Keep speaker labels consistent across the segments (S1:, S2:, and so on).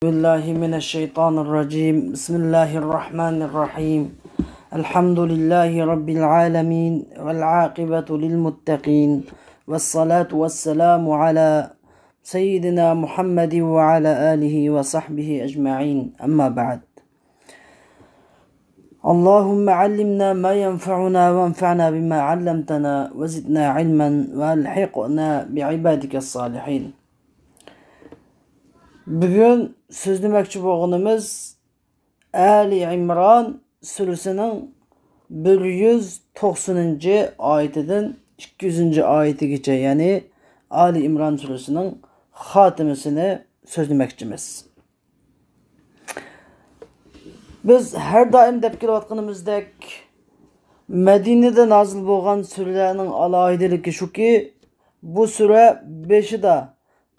S1: بالله من الشيطان الرجيم بسم الله الرحمن الرحيم الحمد لله رب العالمين والعاقبة للمتقين والصلاة والسلام على سيدنا محمد وعلى آله وصحبه أجمعين أما بعد اللهم علمنا ما ينفعنا وانفعنا بما علمتنا وزدنا علما والحقنا بعبادك الصالحين. Bugün sözlemoqchi bo'lganimiz Ali Imron surasining 190-oyatidan 200-oyatigacha, ya'ni Ali Imron surasining xotimasini sözlemoqchimiz. Biz her daim deb kelayotganimizdek Medinede nazil bo'lgan suralarning alohidaligi shuki, bu sura 5'ida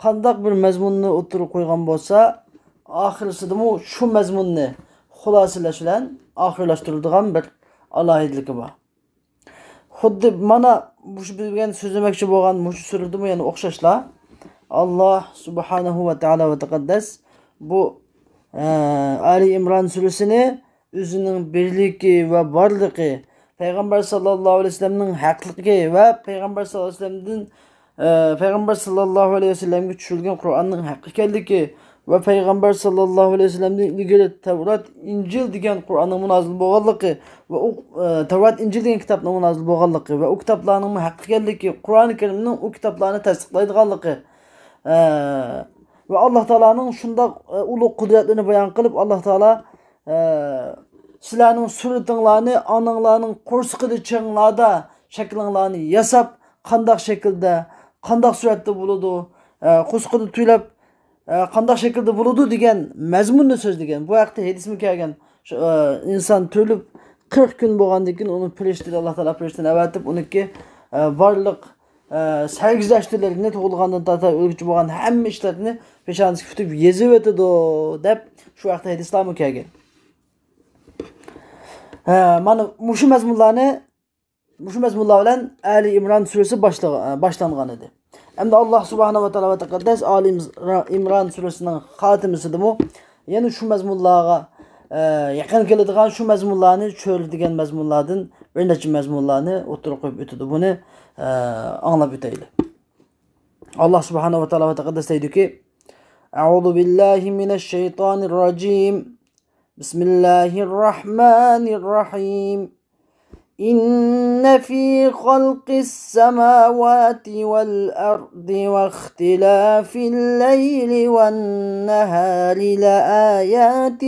S1: qandaq bir mazmunni o'tirib qo'ygan bo'lsa, oxirisidami shu mazmunni xulosalash bilan oxirlashtiriladigan bir alohidaligi bor. Xuddi mana bu bilgan so'zlamoqchi bo'lgan bu suradami yana o'xshashlar. Alloh subhanahu va taolo va taqaddas bu Ali İmran surasini o'zining birligi va borligi, Payg'ambar sallallohu alayhi vasallamning haqligi va Payg'ambar sallallohu alayhi vasallamdan Peygamber sallallahu aleyhi ve sellem'e düşürülgen Kur'an'ın hakkı ekanligi ve Peygamber sallallahu aleyhi ve sellem'den ilgili Tevrat, İncil degan Kur'an'ın munazil bo'lganligi ve o Tevrat, İncil degan kitapның munazil bo'lganligi ve o kitaplarning haqqi ekanligi, Kur'an-ı Kerim'nin o kitaplarni tasdiqlaydiganligi ve Allah Teala'nın şunda ulug' qudratini bayon qilib, Allah Teala sizlarning suratinglarni onanglarning qo'rsiqida changlarda shaklinglarni yasab, qandaq şekilde, qandaq suratda bo'ladi, qo'sqida tuylab qandaq şekilde bo'ladi degan mazmunni so'zlagan. Bu haqda hadismi kelgan. İnsan to'lib 40 kun bo'lgandan keyin uni firishtalar, Alloh taolo firishtalarni avatib, uniki barliq sarguzashtlarini tug'ilgandan tortib o'lguchi bo'lgan hamma ishlarni peshonasiga tutib yezib o'tadi deb shu haqda hadislarmi kelgan. Mana shu mazmunlarni bilan Ali İmran suresi başlangan edi. Endi Allah subhanahu wa taala va taqaddas Ali İmran surasining xotimasidimi yana shu mazmunlarga yaqin keladigan shu mazmunlarni cho'radigan mazmunlardan bir necha mazmunlarni o'tirib qo'yib o'tadi. Buni anglab o'taylik. Allah subhanahu wa taala va taqaddas deydiki: A'udhu billahi minash shaytonir rojim. Bismillahirrahmanirrahim. إن في خلق السماوات والأرض واختلاف الليل والنهار لآيات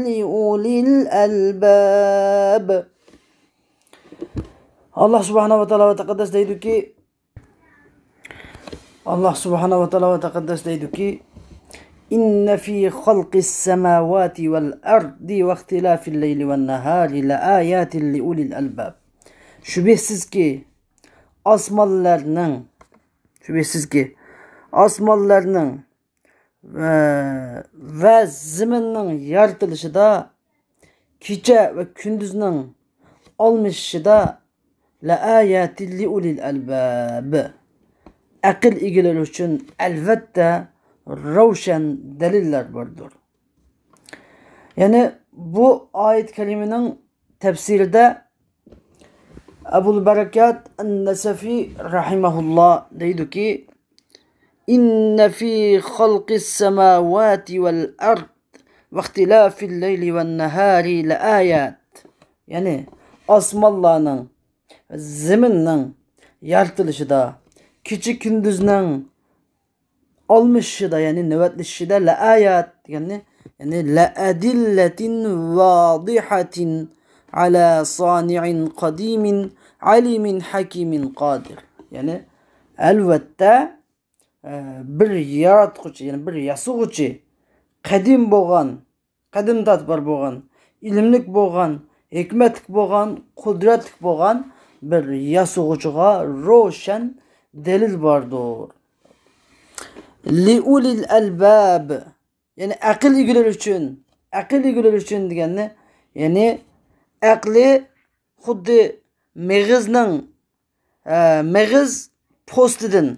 S1: لأولي الألباب. Allah subhanahu wa ta'ala ve taqaddas deydi ki İnne fi halqis semawati vel ardi ve ihtilafil leyli ven nahari la ayatin li ulil albab. Şüphesiz ki asmallarning ve ziminin yaratılışıda, kecha ve gündüzning olmishida la ayatin li ulil albab. Aql egalari uchun albatta ravshan deliller vardır. Yani bu ayet kelimenin tefsirde Ebul Berekat An-Nesefi rahimahullah deydi ki İnne fi halqis semavati vel ard ve ihtilafil leyli ven nehari le ayat. Yani asmallarning, zeminning yaratılışıda, kecha gündüzning olmishida, yani növetlishida la ayat, yani la adilletin vadihatin ala sani'in qadimin alimin hakimin qadir. Yani elbette bir yaratquchi, yani bir yasug'uchi, qadim bo'lgan, qadim tadbir bo'lgan, ilmlik bo'lgan, hikmatlik bo'lgan, qudratlik bo'lgan bir yasug'uchiga ro'shan delil bordir. Li ulil albab, yani aql egalari uchun degani, yani aqli xuddi meg'iz postidan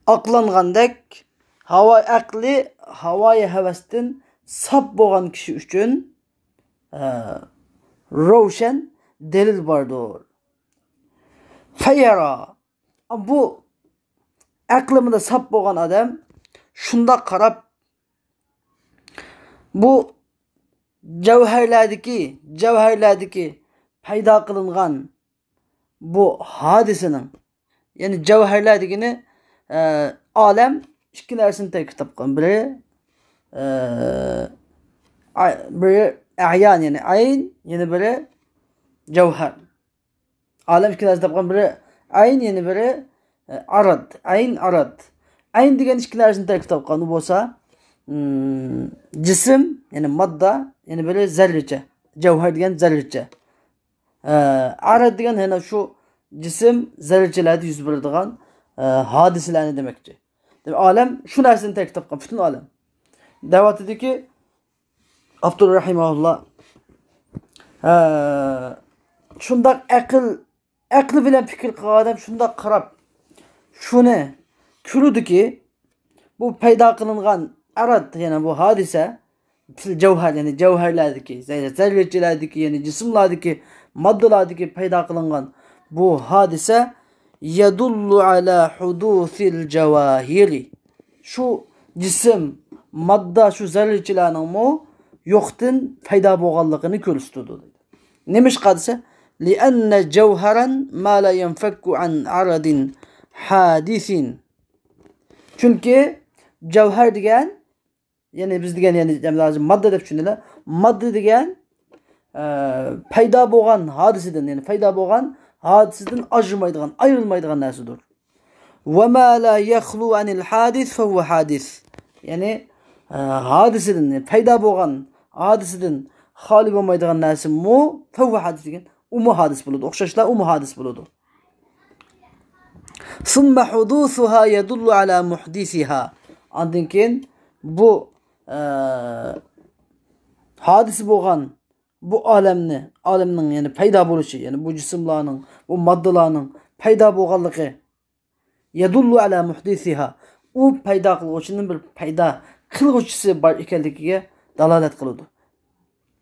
S1: aqlangandek, havo aqli havaya havasdan sap bo'lgan kishi uchun ravshan delil bordir. Fayara. Bu aqlimida sap bo'lgan odam shunda qarab bu javharlardagi paydo qilingan bu hodisaning, ya'ni javharlardagini olam ikki narsani tarkib topgan. Biri ayan, yani ayn, yani biri javhar. Olam ikki narsani topgan, biri ayn, yani biri arad. Ayn, arad. Ayn degan ikki narsani tarkib topgan bo'lsa, cisim, yani madda, yani böyle zerrece. Cevher degan zerrece. Arad degan yana şu cisim zerrecelerde yüz beradigan hadiselerni demekçi. Demek alem şu narsani tarkib topgan, bütün alem. Davat dedi ki Abdullah rahimahullah şundak aklı bilen fikir qilgan odam şundak qarab shuni ko'rdi ki bu paydo qilingan arad, yani bu hadise cevher, yani cevherlerdeki, zerrecelerdeki, yani cisimlerdeki, maddelardeki paydo qilingan bu hadise yadullu ala hudusil cevahiri. Şu cisim, madda, şu zerrecelerinin mu yo'qdan paydo bo'lganligini ko'rsatdi. Nemish qadisa? Li'anna jawharan ma la yanfakku an aradin hadisin. Çünkü cevher degan, yani biz degan, yani lazım madde deb tushundilar. Madde degan paydo bo'lgan hodisadan, yani paydo bo'lgan hodisadan ajralmaydigan, ayrılmaydigan narsadir. Ve ma la yakhlu anil hadis fa huwa hadis. Yani hodisadan, yani paydo bo'lgan hodisadan xoli bo'lmaydigan narsa mu fa huwa hadis degan, u mu hadis bo'ladi. O'xshashlar u mu hadis bo'ladi. Summa hudusuha yadullu ala muhdisiha. Ondan keyin bu hadis bo'lgan bu alemning yani paydo bo'lishi, yani bu cisimlarning, bu moddalarning paydo bo'lganligi yadullu ala muhdisiha. U paydo qiluvchining bir paydo qiluvchisi bor ekanligiga dalolat qiladi.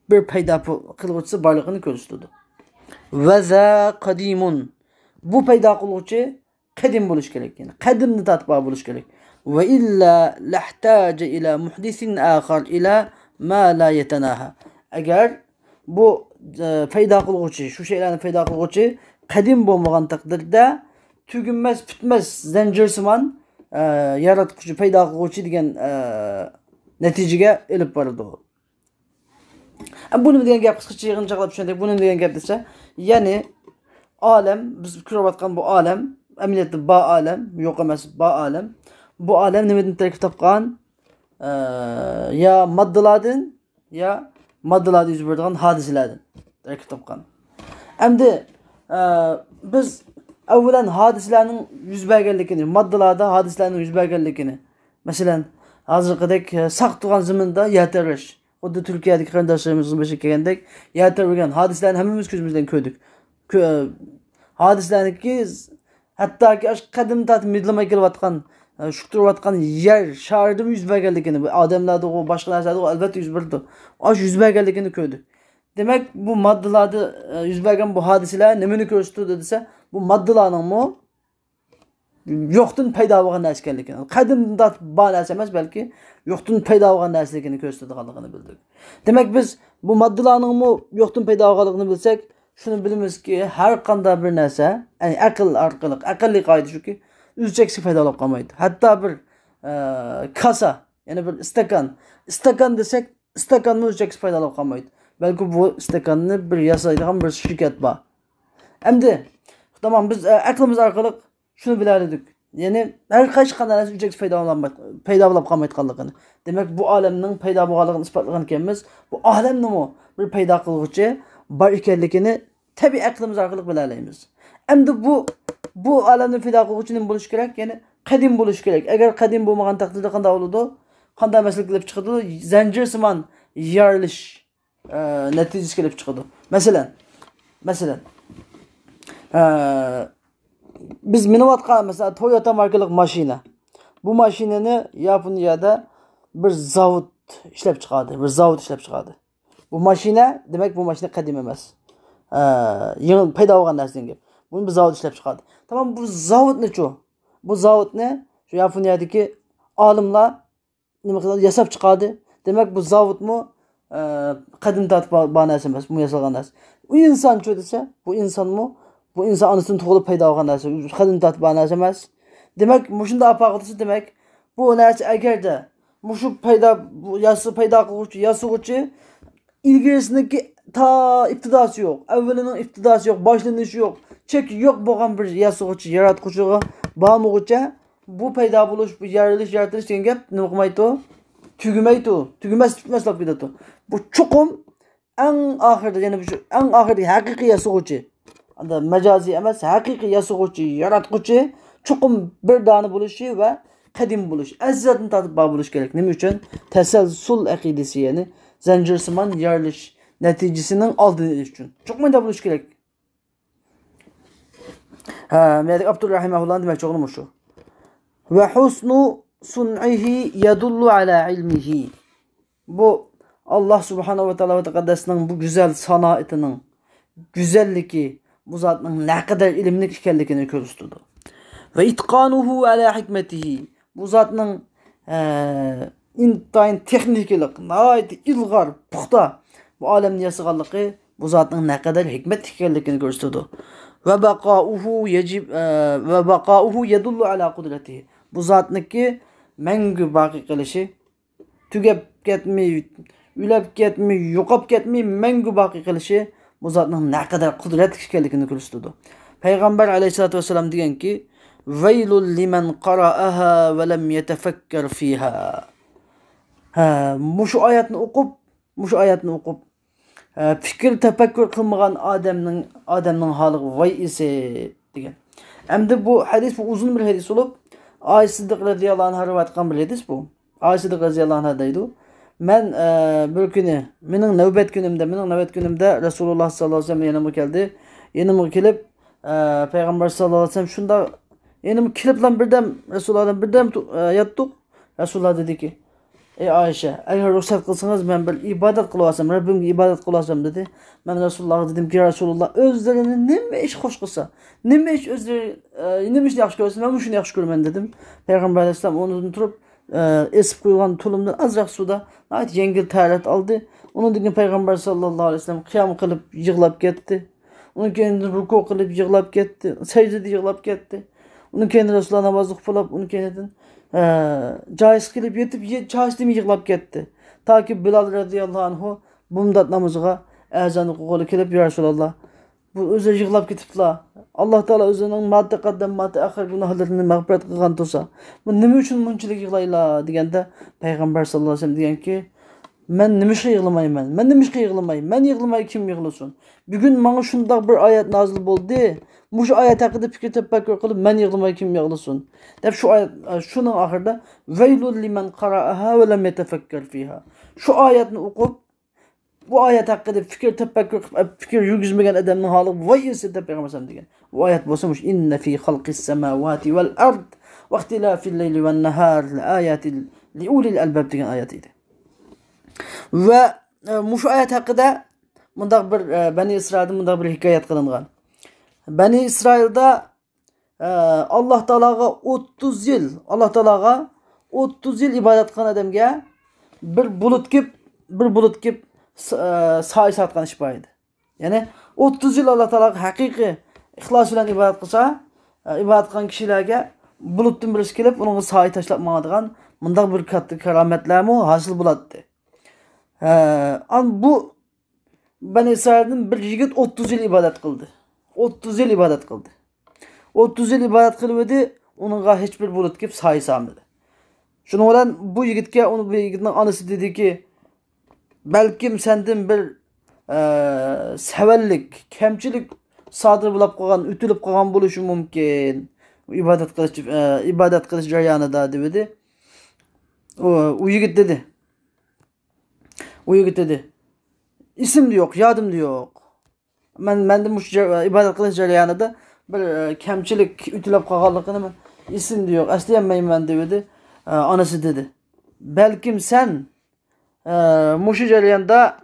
S1: Bir paydo qiluvchisi borligini ko'rsatadi. Va za qadimun. Bu paydo qiluvchi qadim bo'lish kerak, yani qadimni tatbiq bo'lish kerak. Va illa lahtaja ila muhdisin akhar ila ma la yatanaha. Agar bu paydo qiluvchi, shu shaylarni paydo qiluvchi qadim bo'lmagan taqdirda tugunmas, bitmas zanjirsimon yaratuvchi, paydo qiluvchi degan natijaga elib boradi. Bu nima degan gap, qisqacha yig'inchoqlab tushundik. Bu nima degan gap desa, ya'ni olam, biz ko'rayotgan bu olam, amaliyotda ba olam, yo'q emas, ba olam. Bu olam nimadan tarkib topgan? Ya moddalardan, ya moddalarda yuz beradigan hodisalardan tarkib topgan. Endi biz avvalan hodisalarning yuz berganligini, moddalarda hodisalarning yuz berganligini, masalan, hozirgidek saq turgan zaminda yatirish, xuddi Turkiyadagi qarindoshlarimizning boshiga kelgandek, yatirgan hodisalarni hammamiz ko'zimizdan ko'rdik. Hadislarniki hattoki qadim tatib midlamay kelayotgan, shuqtirayotgan yer sharida yuz berganligini, odamlarda o boshqa narsalarda albatta yuz berdi. Osh yuz berganligini ko'rdik. Demak, bu moddalarda yuz bergan bu hodisalar nimani ko'rsatdi desa, bu moddalarning mu yo'qdan paydo bo'lgan narsa ekanligini, qadimdan bor narsa emas, balki yo'qdan paydo bo'lgan narsaligini ko'rsatadiganligini bildik. Demak, biz bu moddalarning mu yo'qdan paydo bo'lganligini bilsak, shuni bilamizki, har qanday bir narsa, ya'ni aql orqali, aqlli qoida shuki, uzluksiz paydo bo'lib qolmaydi. Hatto bir kasa, ya'ni bir istakan desak, istakanni uzluksiz paydo bo'lib qolmaydi. Balki bu istakanni bir yasaydigan bir shirkat bor. Endi tamam, biz aqlimiz orqali shuni bilardik. Ya'ni har qaysi qanday narsa uzluksiz paydo bo'lib qolmaydiganligini. Demak, bu olamning paydo bo'lganligini isbotlagan ekanmiz. Bu olamni bir paydo qiluvchi bor ekanligini tabiiy aqlimiz orqali bila olamiz. Endi bu olamni paydo qiluvchi nima bo'lishi kerak? Ya'ni qadim bo'lishi kerak. Agar qadim bo'lmagan taqdirda qanday bo'ladi? Qanday masala kelib chiqadi? Zanjirsimon yarilish natijasi kelib chiqadi. Masalan, biz minayotgan mesela Toyota markalık mashina. Bu mashinani Yaponiyada bir zavod ishlab chiqadi, bir zavod ishlab chiqadi. Bu mashina, demak bu mashina qadim emas. Yangi paydo bo'lgan narsadan gap. Buni bir zavod ishlab chiqadi. Tamam, bu zavodni-chu. Bu zavodni shu Yaponiyadagi olimlar nima qiladi? Yasab chiqadi. Demak bu zavodmi qadim tatib bo'lgan narsa emas, bu yasalgan narsa. U inson-chu desa, bu insonmi? Bu inson onasidan tug'ilib paydo bo'lgan narsa, qadim tatib bo'lgan narsa emas. Demak, mushunda apaqatisi demak, bu narsa agarda mushu paydo paydo qiluvchi, yasuvchi ilgarisiniki ta ibtidosi yo'q, avvalining ibtidosi yo'q, boshlanishi yo'q, cheki yo'q bo'lgan bir yasuvchi, yaratquchiga bormog'icha bu paydo bo'lish, bu yaratilish degan gap nima qilmaydi? Tugumas bitmaslab ketadi. Bu chuqum eng oxirida, ya'ni shu eng oxirgi haqiqiy yasuvchi, anda majoziy emas, haqiqiy yasuvchi, yaratquchi chuqum bir dona bo'lishi va qadim bo'lish, azizatni tatib bo'lish kerak. Nima uchun? Tasalsul aqidasi, ya'ni zanjirsimon yarilish natijasining oldini olish uchun. Chuqumda bo'lish kerak. Medik Abdurrahimahullah demek çoğunmuş şu. Ve husnu sun'ihi yadullu ala ilmihi. Bu Allah subhanahu ve ta'ala ve taqaddasının bu güzel sanatının güzelliği, bu zatının ne kadar ilimlik ikenlikini körüstüdü. Ve itqanuhu ala hikmetihi. Bu zatının intayın tekniklik, nayet ilgar, puxta bu alemni yasıqallığı bu zatının ne kadar hikmet ikenlikini körüstüdü. Ve bakauhu yedullu ala kudretihi. Bu zatniki mengü baki kılışı, tügep ketmi, ülep ketmi, yokap ketmi, mengü baki kılışı bu zatның ne kadar kudret işkellikini kılıçtıdı. Peygamber aleyhissalatü vesselam diyen ki veylul limen qara'aha ve lem yetefekker fiha. Muşu ayetini okup fikir tefekkür kılmagan adamның halığı vay ise degan. Endi bu hadis, bu uzun bir hadis olup Ayşe Siddiq radhiyallahu anha rivayet qilgan bir hadis bu. Ayşe Siddiq radhiyallahu anha deydi. Men bir kuni mening navbat günümde Rasulullah sallallahu aleyhi ve sellem yanıma geldi. Yanıma kelip Peygamber sallallahu aleyhi ve sellem şunda yanıma kelip lan Resulullah'dan birdem yattık. Resulullah dedi ki: Ey Ayşe, eğer ruhsat kılsanız ben bir ibadet kılasam, Rabbimge ibadet kılasam dedi. Ben Resulullah'a dedim ki Resulullah özlerini neme iş hoş kılsa, neme iş özleri, neme iş yaxşı görürsün, ben bu şunu yaxşı görmen dedim. Peygamber aleyhisselam onu tutup esip koyulan tulumdan azraq suda yengil terlet aldı. Onun degan Peygamber sallallahu aleyhi ve sellem kıyam kılıp yığılap gitti. Onun kendini ruku kılıp yığılap gitti. Secdede yığılap gitti. Onun kendini Resulullah namazı kılıp, onun kendini caiz kılıp yetip caiz demi yığılap gitti. Ta ki Bilal radıyallahu anhu bumdat namazıga ezanı kolu kelip ya Resulallah bu özü yığılap ketipla. Allah Teala özünün madde qaddam madde ahir günahlarını mağfiret kılgan olsa bu nima üçün munchilik yığılayla degende Peygamber sallallahu aleyhi ve sellem diyen ki men nimişe yığılmayman, men yığılmay kim yığılsın? Bugün bana şundaq bir ayet nazil boldu. Muş ayet hakkında fikir tefekkür kılıp men yığılmay kim yığılsın? Dep şu ayet şunun ahırda veylul limen qara'aha ve lem yetefekker fiha. Şu ayetini okup bu ayet hakkında fikir yürgüzmegen adamın halı vay ise de Peygamber sallallahu aleyhi ve sellem bu ayet bolsamış inne fi halqis semavati vel ard ve ihtilafil leyli ven nahar ayatin li ulil albab degan ayetiydi. Ve muş ayet hakkında mundaq bir Bani İsrail'de mundaq bir hikayet kılıngan. Bani İsrail'de Allah Teala'ga 30 yıl ibadet kılan adamga bir bulut kip sahi satkan iş baydı. Yani 30 yıl Allah Teala haqiqiy ixlos bilan ibadet qilsa, ibadet qilgan kishilarga bulutdan birisi kelib, uning sahi tashlab mangadigan mundaq bir katta karomatlarmi hosil bo'ladi. Bu Bani İsrail'den bir yigit 30 yıl ibadet kıldı. 30 yıl ibadet kıldı. 30 yıl ibadet kıldı, onunla hiçbir bulut kelib sahi salmadi. Şunu bilan bu yigitga, bu yigitning onasi dedi ki belkim senden bir sevellik, kemçilik sadır bulup koyan, ütülüp koyan buluşu mümkün. İbadet kılıç jarayonida dedi. O yigit dedi. İsim de yok, yadım da yok. Ben de bu ibadet kılıç jarayonida bir kemçilik ütülüp koyanlıkını isim de yok. Asliyen ben dedi. Anası dedi. Belkim sen muşu jarayanda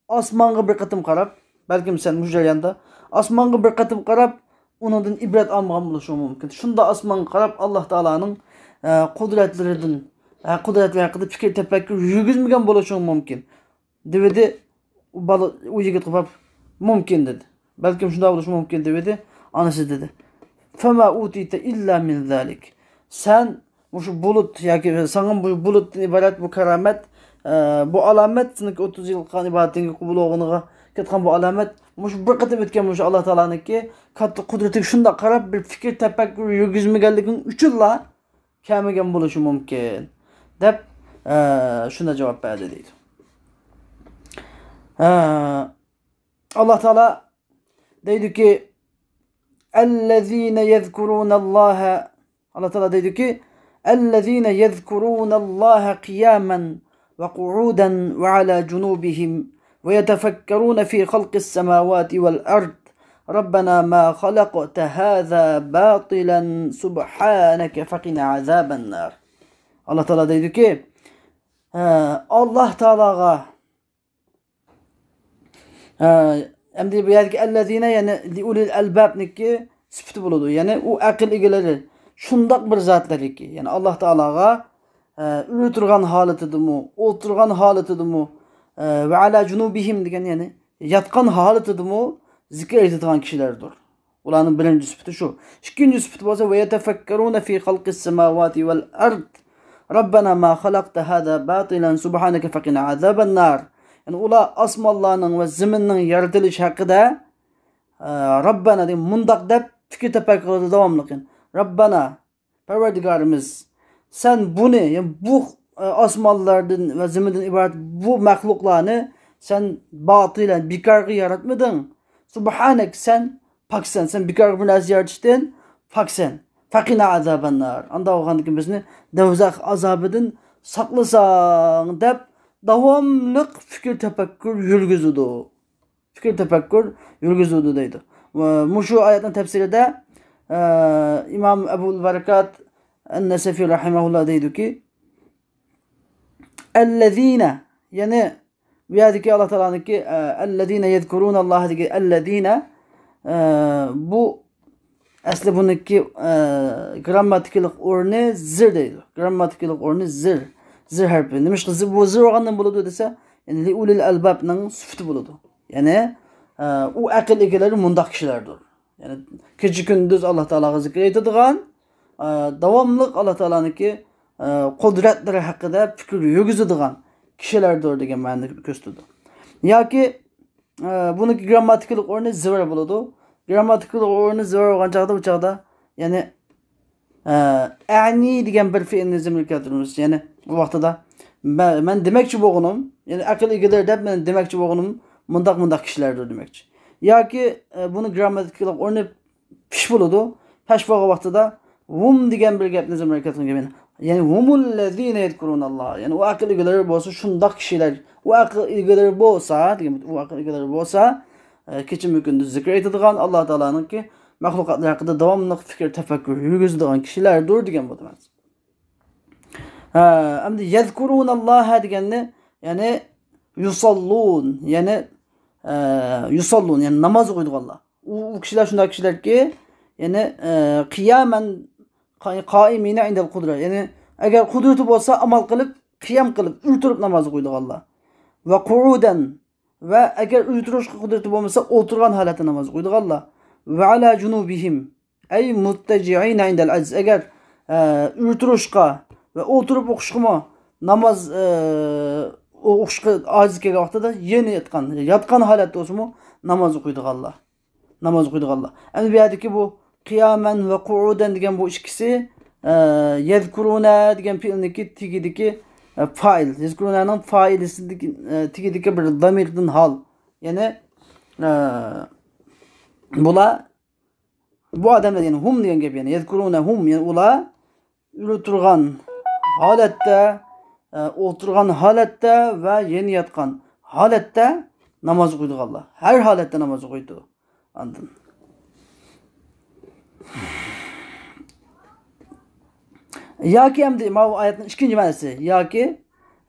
S1: osmonga bir qatim qarab, balkim sen muşu jarayanda osmonga bir qatim qarab, onundan ibret almagan bo'lishing mumkin. Shunda osmonga qarab Alloh taolaning qudratlaridan, qudratlari haqida fikr tafakkur yurgizmagan bo'lishing mumkin. Dedi u yigit qilib mumkin dedi. Balkim shunda bo'lishi mumkin dedi. Anasi dedi. Fama utita illa min zalik. Sen şu bulut yoki sana bu bulutdan iborat bu karamet, bu alamet seninki 30 yıl kan ibadetinga qubulog'iniga ketgan bu alamet, şu bir qatim o'tgan şu Alloh taolaniki katta qudratiga shunda qarab bir fikr tafakkur yurgizmaganliging uchunla kamigan bo'lishi mumkin deb shuna javob berdi deydi. Alloh taolo deydiki ellezine yezkurunallaha, Allah Teala dedi ki اَلَّذ۪ينَ يَذْكُرُونَ اللّٰهَ قِيَامًا وَقُعُودًا وَعَلَى جُنُوبِهِمْ وَيَتَفَكَّرُونَ ف۪ي خَلْقِ السَّمَاوَاتِ وَالْأَرْضِ رَبَّنَا مَا خَلَقْتَ هَذَا بَاطِلًا سُبْحَانَكَ فَقِنَا عَذَابَ النَّارِ. Allah Teala dedi ki Allah Teala'ga emdi bu yerdeki ellezine yani liulil albabniki sıfatı buludu. Yani o akıl egeleri şundak bir zatlar ki. Yani Allah Teala'ga ürütürgan halatıdımı, oturgan halatıdımı ve ala cunubihim degen yani yatkan halatıdımı zikir edilen kişilerdir. Ulanın birinci sıfatı şu. İkinci sıfatı olsa ve yetefekkerune fi halqis semavati vel ard. Rabbena ma halakta hada batilan subhaneke fekina azaben nar. Yani ula asmallarının ve ziminin yaratılış hakkında Rabbena diye mundak dep fikir tefekkürde devamlık. Yani Rabbena, Perverdigarımız, sen bunu, yani bu asmallardan ve ziminden ibaret bu mahluklarını sen batılan bikargı yaratmadın. Subhanek, sen paksen, sen bikargı biraz yaratıştın, paksen. Fakina azaben nar. Anda oğandaki bizni devzak azabıdın saklasan dep davamlık fikir tefekkür yürgüzüdü. Fikir tefekkür yürgüzüdü deydi. Muşu ayetin tefsirinde İmam Ebu'l Barakat En-Nesefi rahimahullah deydi ki ellezine, yani biyadiki Allah Teala'nın ki ellezine yezkurunallah dedi ki ellezine bu asli bununki grammatikalik orni zir deydi. Grammatikalik orni zir. Zir harfi. Demiş ki bu zir olandan buludu dese yani liulil albab'nın sıfatı buludu. Yani o akıl egeleri mundak kişilerdir. Yani gece gündüz Allah Teala'yı zikir etadigan, davamlıq Allah Teala'nın ki kudretleri hakkında fikir yürgüzadigan kişilerdir degan ma'noni ko'rsatdi. Yoki buniki grammatikalik o'rni zir buludu. Grammatikalik o'rni zir bo'lgan chaqda bu chaqda yani a'ni degan bir fe'lni zimga keltiramiz. Yani bu vaqtida men demakchi bo'lganim, yani aql egalari deb men demakchi bo'lganim mundaq kishilardir demakchi. Yoki buni grammatikalik o'rni pish bo'ladi. Pish bo'lgan vaqtida hum degan bir gapni zimga keltirgan. Yani humul lezine yezkurunallah. Yani o aql egalari bo'lsa shundaq kishilar. O aql egalari bo'lsa, degan o aql egalari bo'lsa keçim gündüz zikr etadigan Allah Teala'nın ki mahlukatlar hakkında devamlı fikir tefekkür yürgüzadigan kishilardir degan bu demek. Endi yezkurunallaha deganni yani yusallun, yani yusallun, yani namaz o'qiydiganlar. U kishilar shunday kishilar ki yani qiyaman qaimina indal qudra. Yani agar qudrati bo'lsa amal qilib, qiyam qilib, o'tirib namoz o'qiydiganlar. Va qu'udan, ve eğer uyuturuşka kudreti olmasa oturgan halatı namaz kıydıganlar. Ve ala cunubihim ey mutteci'ine indel aciz. Eğer uyuturuşka ve oturup okuşkuma namaz okuşka aciz kega vaxtada yeni yatkan halatı olsun mu namaz kıydıganlar. Namaz kıydıganlar. Yani bir yerdeki bu kıyamen ve ku'uden degen bu ikisi yezkuruna degen fiilindeki tigideki fail. Yezkuruna'nın failesindeki tigideki bir damirden hal. Yani bu adamlar yani hum diyen gibi yani yezkuruna hum yani ula ürütürgan halette oturgan halette ve yeni yatkan halette namaz kıydı Allah. Her halette namaz kıydı. Anladın. Yoki endi bu oyatning ikkinchi ma'nosi yoki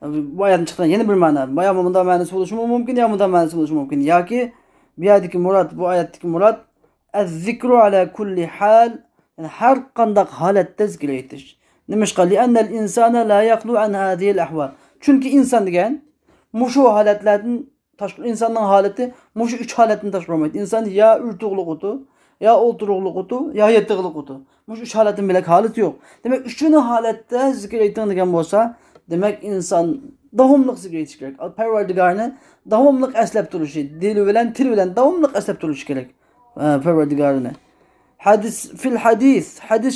S1: bu oyatning chiqqan yana bir ma'no. Boya bunday ma'nosi bo'lishi mumkin, yo bunday ma'nosi bo'lishi mumkin. Yoki bu yerdagi murod, bu oyatdagi murod az-zikru ala kulli hal, yani har qanday holatda zikr etish. Nimishqa li'anna al-insana la yaqlu an hadhihi al-ahwal. Chunki inson degan mushu holatlardan tashqari insonning holati mushu uch holatdan tashqari bo'lmaydi. Inson ya urtug'liq o'ti, ya o'ltiruqliq o'ti, ya yetig'liq o'ti. Mushu uch holatdan bilak holat yo'q. Demak, uchini holatda zikr ayting degan bo'lsa, demak inson davomli zikr etish kerak. Parvardigorni davomli eslab turishi, dili bilan, til bilan davomli eslab turishi kerak. Parvardigorni. Hadis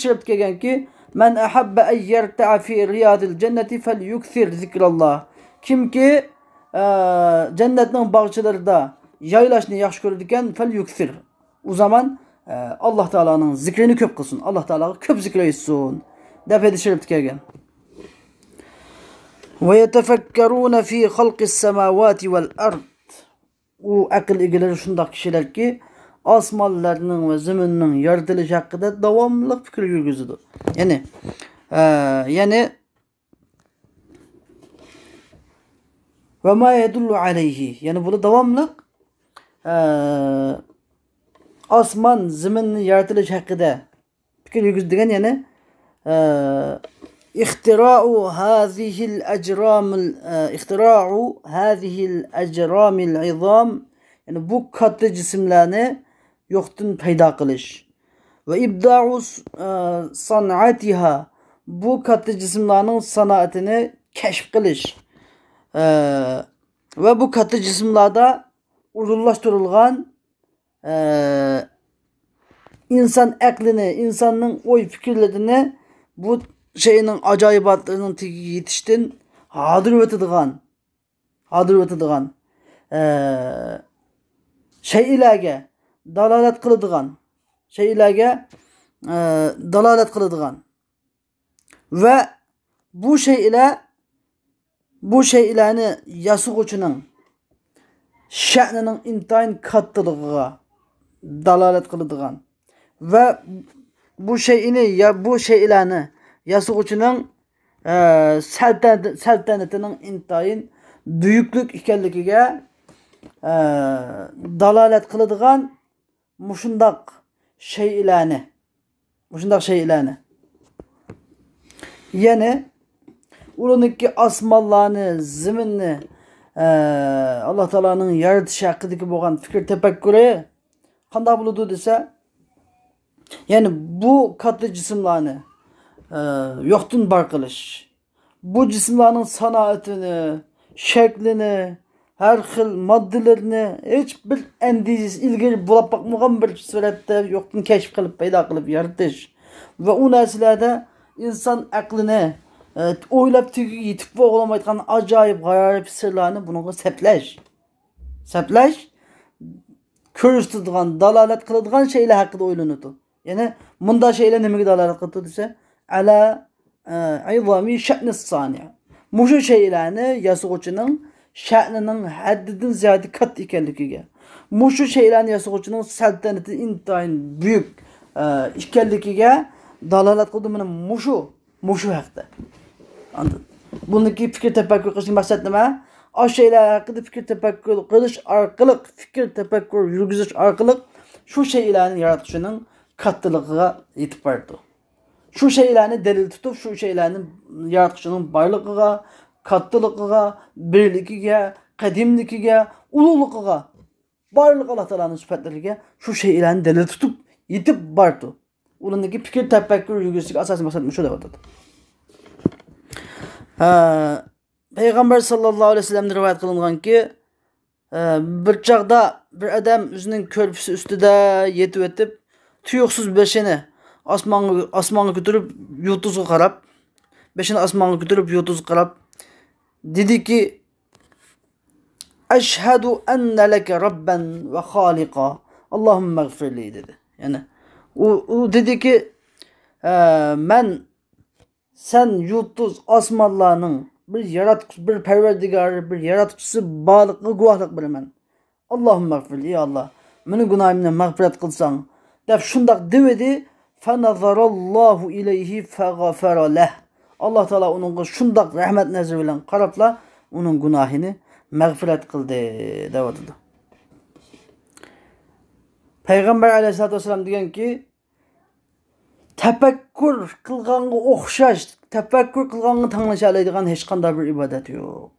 S1: sharif kelganki, "Man ahabba an yarta'a fi riyadil jannati falyukthir zikrallah." Kimki jannatning bog'chalarida joylashni yaxshi ko'radi ekan, falyukthir. O zaman Allah Teala'nın zikrini köp kılsın. Allah Teala'ga köp zikr etsin. Dep hadis şerif kelgan. Ve yetefekkerun fi halqis semavati vel ard. O akıl egeleri şundak kişiler ki asmanlarının ve zeminin yaratılışı hakkında devamlı fikir yürgüzüdür. Yani ve ma yedullu aleyhi. Yani bunu devamlı asman, zeminni yaratılış hakkında fikir yürgüzdügen yani ihtira'u hazihil ecramil izam, yani bu katı cisimlerini yoktan peyda kılış ve ibda'u san'atiha, bu katı cisimlerin sanatını keşf kılış ve bu katı cisimlerde urullaştırılgan insan aklini, insanın oy fikirlerini bu şeyinin acayibatlarının yetiştin hadır ötedigan şeylerge dalalet kılıdıgan ve bu şeylerini yasıgıçının şa'nının intayin kattılığına dalalet kılıdıgan ve bu şeylerini yasıgıçının saltanatının intayin büyüklük ikenligiga dalalet kılıdıgan muşundak şeylerini yani uluniki asmallarını, zeminni Allah Teala'nın yaratışı hakkındaki boğan fikir tefekkürü kanda buludu dese, yani bu katlı cisimlerini yoktun bar kılış, bu cisimlerin sanatını, şeklini, her xil maddelerini hiçbir endişesiz ilgili bulap bakmagan bir surette yoktun keşif kılıp peyda kılıp yaratış ve o nesilerde insan aklını oylap tüyü yitip boğulamaydıgan acayip garip sırlarını bununla sepleş körüstüdügan, dalalet kılıdığan şeyler hakkında oylanıdı. Yani bunda şeyler nemeki dalalet kılıdı dese ala izami şe'nis saniye. Muşu şeylerini yasıgıçının şe'ninin haddidin ziyade kat ikenligiga. Muşu şeylerini yasıgıçının saltanati intayin büyük ikenligiga dalalet kılıdı mı muşu hakkında. Anladın? Bundaki fikir tefekkür kılışın maksat nima? O şeyler hakkında fikir tefekkür kılış arkalık, fikir tefekkür yürgüzüş arkalık şu şeylerin yaratışının kattılığına yetip vardı. Şu şeylerini delil tutup şu şeylerin yaratışının baylığına, kattılığına, birliğine, kadimliğine, ululuğuna, barlık Allah Teala'nın sıfatlarına şu şeylerin delil tutup yetip vardı. Ulundaki fikir tefekkür yürgüzüş asası maksat şöyle vardı. Peygamber sallallahu aleyhi ve sellem'de rivayet kılıngan ki bir çağda bir adam özünün körpüsü üstüde yetip etip tuyuksuz beşini asmanga götürüp yutuzga qarab dedi ki eşhedü enne leke rabben ve halika Allahümme gfirli dedi. Yani o dedi ki sen yutuz asmallarının bir perverdigarı, bir yaratıcısı bağlıklı guvahlık bilemen. Allahümme gfirli, ey Allah, meni günahimden mağfiret kılsan. Def şundak devedi, فَنَظَرَ اللّٰهُ اِلَيْهِ فَغَفَرَ لَهُ. Allah Teala onun şundak rahmet nazarı bilen qarapla onun günahını mağfiret kıldı devadıdı. Peygamber aleyhissalatu vesselam diyen ki tefekkür kılganı okşaş, tefekkür kılganı tanışalaydigan hiç qanday bir ibadet yok.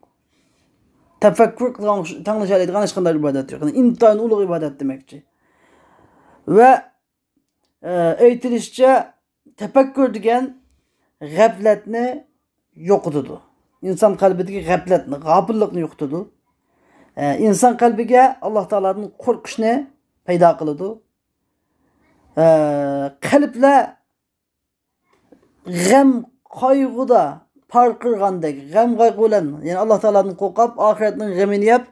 S1: Tefekkür kılganı tanışalaydigan hiç qanday ibadet yok. Yani intayin ulug ibadet demekçi. Ve eytilişçe tefekkür diyen gafletni yo'qotadi. İnsan kalbidagi gafletni, g'afillikni yo'qotadi. İnsan kalbiga Alloh taolaning qo'rqishni paydo qiladi. Qalblar g'am qayg'uda parqirgandek, g'am qayg'u bilan, ya'ni Alloh taolaning qo'rqib, oxiratning g'amini yeb,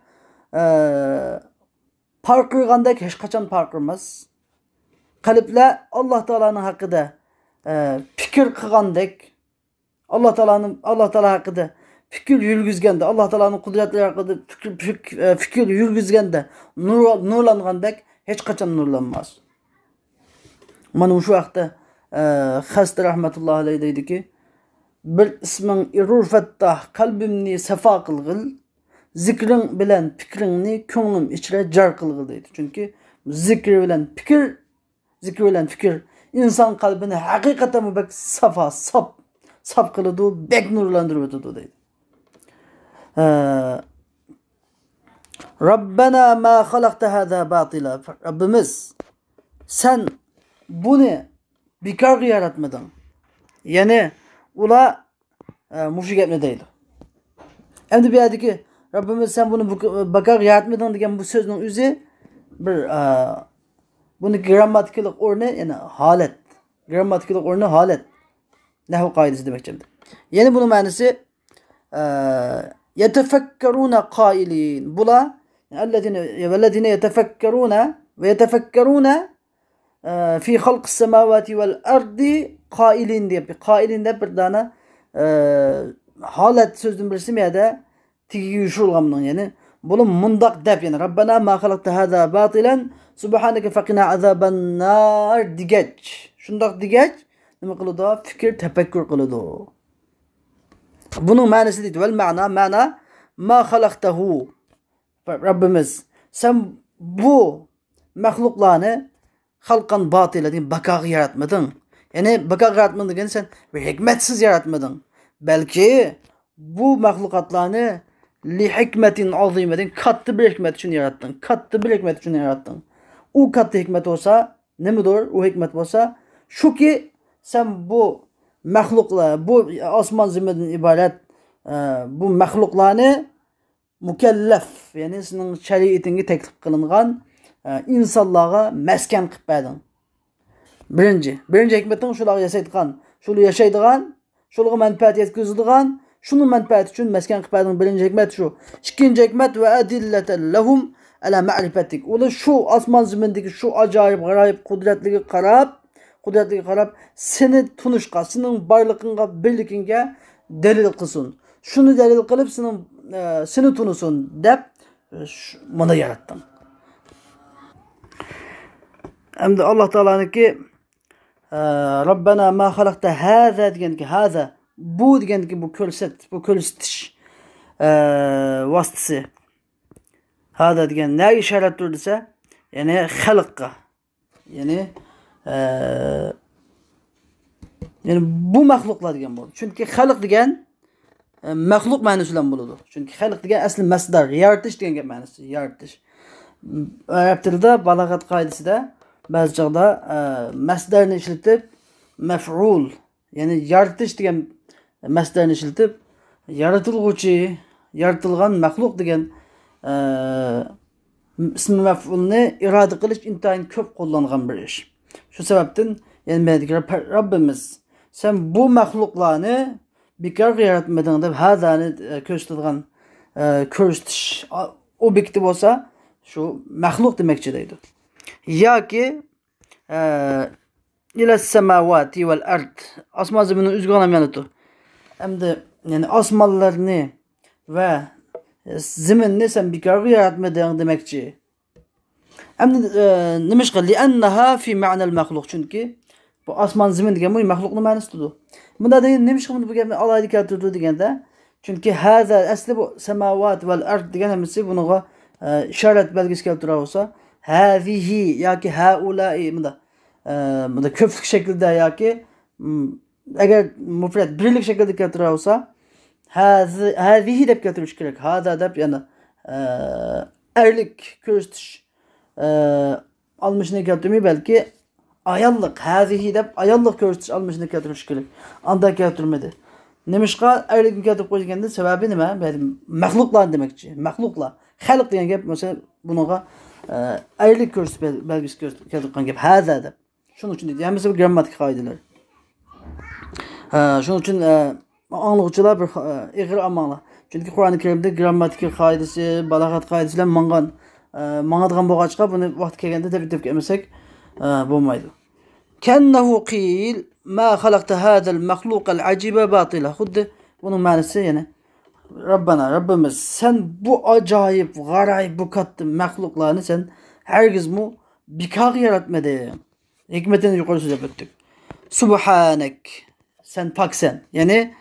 S1: parqirgandek hech qachon parqirmas. Qalblar Alloh taolaning haqida fikir qilgandek, Allah Teala hakkında fikir yürgüzgende, Allah Teala'nın kudretleri hakkında fikir yürgüzgende nurlangandek hiç kaçan nurlanmaz. Mana şu vaqtda Xasta rahmetullahi alayhi deydi ki bir ismin irur fettah kalbimni safa qilg'il, zikring bilan fikringni ko'nglim ichra jar qilg'il deydi. Çünkü zikr bilan fikir insan kalbini hakikaten bek safa, sap kılıdı, bek nurlandırıyordu deydi. Rabbena ma halakta hada batila. Rabbimiz sen bunu bekar yaratmadın. Yani ula müşrik etme deydi. Endi bir aydı ki Rabbimiz sen bunu bekar yaratmadın degan bu sözün özü bir bunu grammatikalik o'rni, yani holat. Grammatikalik o'rni holat. Nahv kaidesi demek şimdi. Yani bunun manası yetefekkeruna qailin. Bula vellezine yetefekkeruna ve yetefekkeruna fi halqis semavati vel ardi qailin diye. Qailin de bir tane halet sözün birisi mi ya da tigi yuşulgamının yani. Bunun mundak dep yani. Rabbena ma halakta hada batilen subhaneke fekina azaben nar digeç. Şundak digeç. Nima qiladi? Fikr, tefekkür qiladi. Bunun ma'nosi deydi. Vel ma'na ma xalaqtahu. Rabbimiz sen bu mahluklarni xalqan batila deb bakaq yaratmadın. Yani bakaq yaratmadın degani sen bir hikmetsiz yaratmadın. Belki bu mahlukatlarni li hikmetin azimetin katta bir hikmet için yarattın. Katta bir hikmet için yarattın. O katta hikmet olsa nemidir? O hikmet olsa şu ki sen bu mahluklar, bu osman ziminden ibaret bu mahluklarni mükellef, yani senin şeriatine teklif kılıngan insanlara mesken qilib berdin. Birinci hikmetin şuları yaşaydigan, şunu yaşaydigan, şulara menfaat yetkizdigan, şunun menfaati için mesken qilib berdin. Birinci hikmet şu. İkinci hikmet ve adilleten lehum ala ma'rifatik. Ola şu osman zimindeki şu acayip, garayip, kudretliği qarab seni tunuşqa, senin barlığınga, birlikinge delil qilsin. Şunu delil qilib seni tunusun deb mana yarattım. Endi Allah Teala'nınki Rabbena ma halakta hada degan ki hada bu degan ki bu ko'rsatish vasitasi. Hada degan ne ishoratdir desa, yani xalqqa, yani bu mahluklar degan bo'ladi. Chunki xalq degan mahluk ma'nosi bilan bo'ladi. Chunki xalq degan asli masdar, yaratish degan gap ma'nosi, yaratish. Arab tilida balog'at qoidasida ba'zi chog'da masdarni ishlatib maf'ul, ya'ni yaratish degan masdarni ishlatib yaratilguvchi, yaratilgan mahluk degan ismi maf'ulni iroda qilish intayin ko'p qo'llangan bir ish. Şu sebepten yani Rabbimiz sen bu mahluklarni bekar yaratmadın deb hadani ko'rsatadigan ko'rsatish obyekti bo'lsa şu mahluk demekçi deydi. Yoki ila semavati vel ard osmon zaminni uzgan amaliyati. Endi yani osmonlarni ve zaminni sen bekar yaratmadın demekçi. Endi nimishqa li'annaha fi ma'nal mahluk, chunki Bu asman zemin degan bu maxluqning ma'nosidir. Bunda degan nima ish qildi bu gapni alayda keltirdi deganda, chunki hada asli bu samawat val ard degan hamasi buniga ishorat belgisi keltirib olsa, hazihi yoki haulai bunda ko'plik shaklida yoki agar mufrat birlik shaklida keltirib olsa, hazihi deb keltirish kerak. Hada deb yana erlik ko'rsatish almışını keltirmey belki ayallık, hazihi deb ayallık ko'rsatish almışını keltirish kerak. Anda keltirmedi. Nemishqa erlikni keltirib qo'yganda sababi nima? Maxluqlar demakchi. Maxluqlar. Xalq degan gap mesela bunaga erlik ko'rsatish belgisi keltirgan gap haza deb. Shuning uchun deydi. Hamma bu grammatik qoidalar. Shuning uchun anglag'uchilar bir ig'ir amanglar. Chunki Qur'oni Karimda grammatik qoidasi, balog'at qoidasi bilan mangadigan bo'lg'achqa buni vaqt kelganda deb kelmasak bo'lmaydi. Kennehu qil ma xalaqta hadal maxluqal ajiba batila. Xuddi buning ma'nosi yana Rabbimiz sen bu ajoyib, g'arayib, bu katta maxluqlarni sen hargizmi bekor yaratmading. Hikmetini yuqori so'zlab o'tdik. Subhanak. Sen paksen. Yani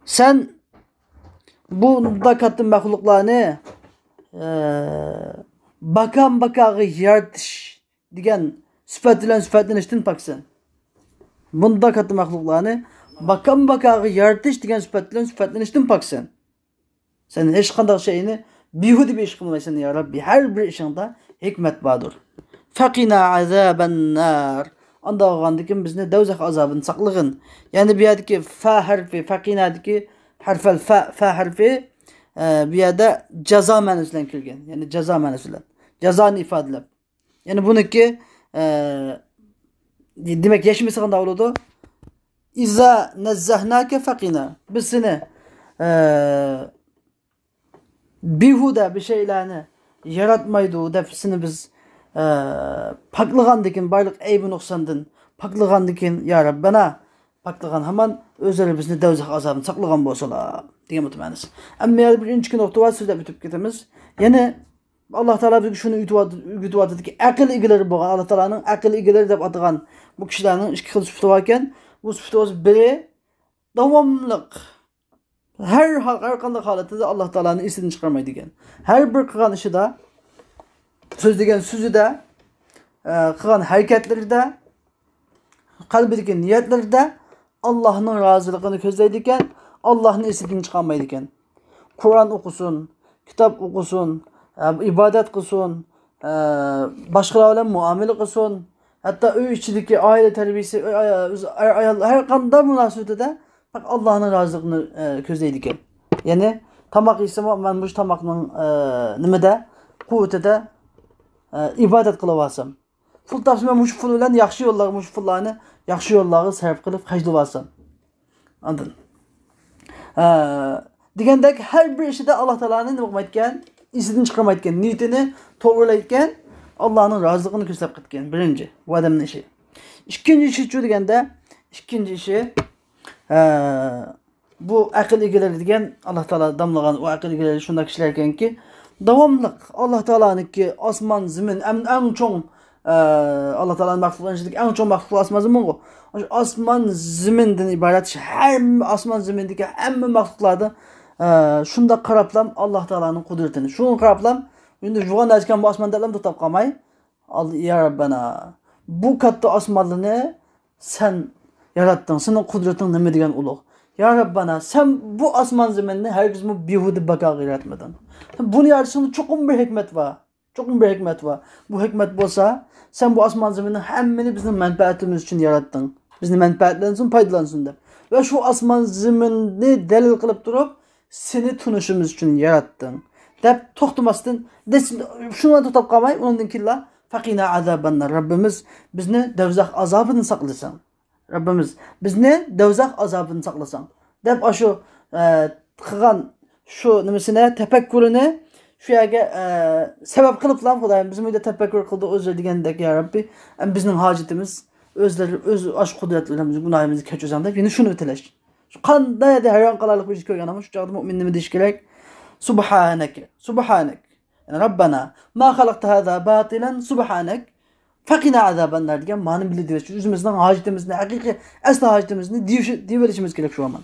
S1: sen bu katta maxluqlarni bakan yaratish degan sifat bilan sifatlanishdan paksan. Bunda katta maxluqlarni bakan yaratish degan sifat bilan sifatlanishdan paksan. Sen hech qanday şeyni behuda bir ish qilmaysan ya Rabbi. Har bir ishingda hikmat bordir. Faqina azaban nar. Anda olgandikin bizni do'zax azobini saqlag'in. Yani bu yerdagi fa harfi, faqinadagi harfal fa harfi bu yerda jazo ma'nosidan kelgan. Yani jazo ma'nosidan. Jazoni ifodalab. Yani buniki demak yashmasa qanday bo'ladi? İza nazzahnaka faqina. Biz seni behuda bir şeylarni yaratmaydi deb seni biz paklagandikin barliq aybi nuqsondan paklagandikin ya Rabbana paklagan hamon o'zlari bizni do'zax azobini saqlagan bo'lsalar degan ma'nosi. Ammo birinchi kun o'qib so'zlab o'tib ketamiz. Yana Alloh taolo bizga shuni o'rgatadiki, aql egalari bo'lgan Alloh taolaning aql egalari deb atagan bu kishilarning ikki xil sifati bor ekan. Bu sifat biri davomliq har qanday holatda Alloh taolaning esidan chiqarmaydi ekan. Har bir qilgan ishida so'zlagan so'zida, qilgan harakatlarida, qalbidagi niyatlarida Allohning roziligini ko'zlaydi ekan, Allohning esidan chiqarmaydi ekan. Qur'on o'qisin, kitob o'qisin, ibodat qilsin, boshqalar bilan muomala qilsin, hatto uy ichidagi oila tarbiyasi, har qanday munosabatda Allohning roziligini ko'zlaydi ekan. Ya'ni tomoq yesam, men bu tomoqning nimada, quvvatida ibodat qilib olsam. Pul topsam, mush pul bilan yaxshi yo'llarga, mush pullarni yaxshi yo'llarga sarf qilib xajlab olsam. Anladın? Degandek har bir ishida Alloh taolaning nima qilmayotgan, esidan chiqarmayotgan, niyatini to'g'rilayotgan, Allohning roziligini ko'rsatib ketgan. Birinchi, bu odamning ishi. Ikkinchi ishi deganda, ikkinchi ishi bu aql egalari degan Alloh taolo damlagan o aql egalari shunday kishilar ekanki, davomliq Alloh taolaniki osmon, zamin eng cho'ng Alloh taolaning maxluqlanishi eng cho'ng maxluq osmon zamin bu. Osmon zamindan iborat har osmon zamindagi hamma maxluqlarni shunda qarablam Alloh taolaning qudratini. Shuni qarablam endi juvon aytgan bu osmonda ham to'xtab qolmay, ya Rabbana bu katta osmonlarni sen yaratding. Sening qudrating nima degan ulug'. Ya Rabbana sen bu osmon zaminni hargiz behuda baqo yaratmading. Buni yaratishning cho'qim bir hikmat var. Cho'qim bir hikmat var. Bu hikmat bo'lsa, sen bu osmon zaminni hammani bizning manfaatimiz uchun yaratding. Bizning manfaatlarimiz uchun foydalansin deb. Va shu osmon zaminni dalil qilib turib, seni tunishimiz uchun yaratding. Deb to'xtamasdan, shundan to'xtab qolmay, undan keyin faqina azabannar. Rabbimiz bizni do'zax azobidan saqlasin. Rabbimiz bizni do'zax azobidan saqlasin. Deb shu qilgan shu nimasini tafakkurini shu yerga sabab qiliblar Xudoyim biz bunday tafakkur qildi o'zi degandek ya Rabbi bizning hojatimiz o'zlari o'z osh qudratlarimiz gunohimizni kechirsan deb yana shuni tilash. Shu qanday hayron qolarlik bir ish ko'rgan ama shu chaqda mu'min nima deyish kerak? Subhanak. Yani Rabbana ma xalaqta hada batilan subhanak. Fakine azabanlar degan ma'ni bildirib o'zimizning hojatimizni haqiqiy asli hojatimizni deyib berishimiz kerak shu zaman.